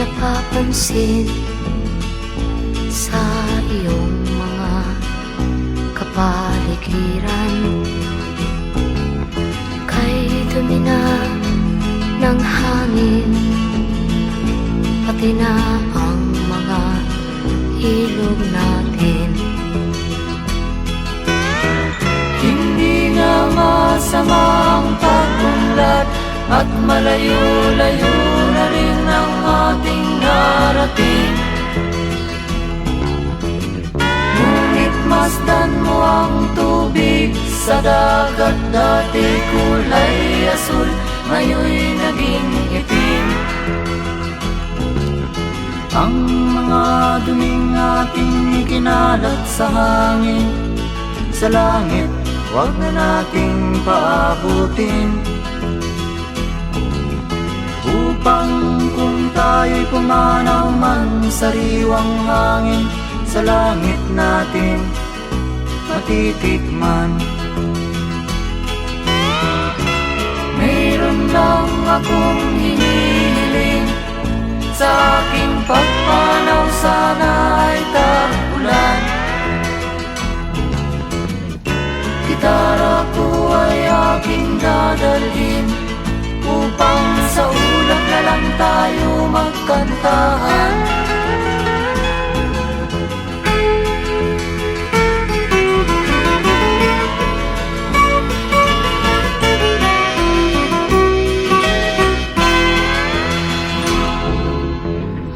napapansin sa iyong mga kapaligiran. Kay dumi na ng hangin, pati na ang mga ilog natin. Hindi nga masama ang pag-unlad, at malayo-layo na rin ang ating narating. Ngunit masdan mo ang tubig sa dagat, dati kulay asul, ngayon'y naging itim. Ang mga duming ating ikinalat sa hangin, sa langit, huwag na nating paabutin. Upang kung tayo'y pumanaw man sa sariwang hangin, sa langit natin matitikman. Mayroon lang akong hinihiling, sa aking pagpanaw sana ay tag-ulan. Gitara ko ay aking dadalhin, upang sa ulap na lang tayo magkantahan.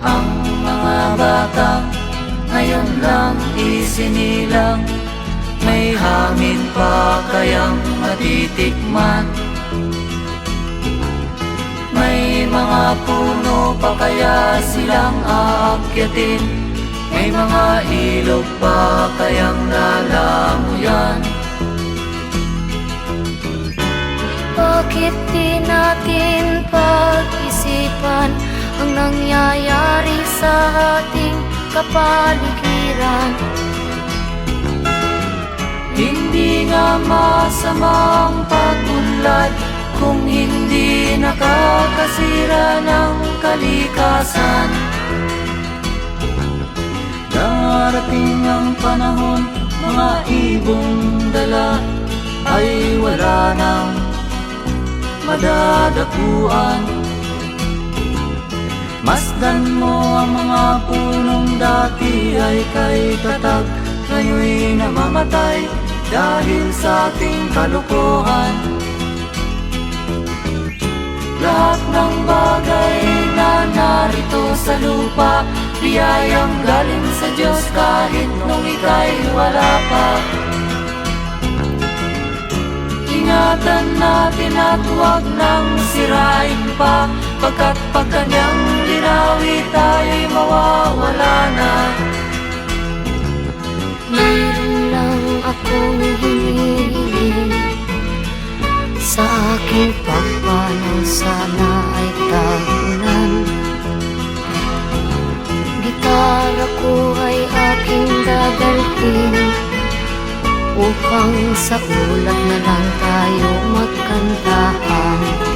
Ang mga bata ngayon lang isinilang, may hangin pa kayang matitikman? May mga puno pa kaya silang aakyatin? May mga ilog pa kayang lalamuyan? Bakit di natin pag-isipan ang nangyayari sa ating kapaligiran? Hindi nga masama ang pag-unlad, kung hindi nakakasira ng kalikasan. Darating ang panahon, mga ibong dala ay wala nang madadapuan. Masdan mo ang mga punong dati ay kay tatag, ngayon'y namamatay dahil sa ating kalokohan. Lahat ng bagay na narito sa lupa, biyayang galing sa Diyos kahit nung ika'y wala pa. Ingatan natin at huwag nang sirain pa, pagkat pag kanyang dinawi tayo'y mawawala na. Mayroon lang akong hinihiling, sa aking pagpanaw sana ay tag-ulan. Gitara ko ay aking dadalhin, upang sa ulap na lang tayo magkantahan.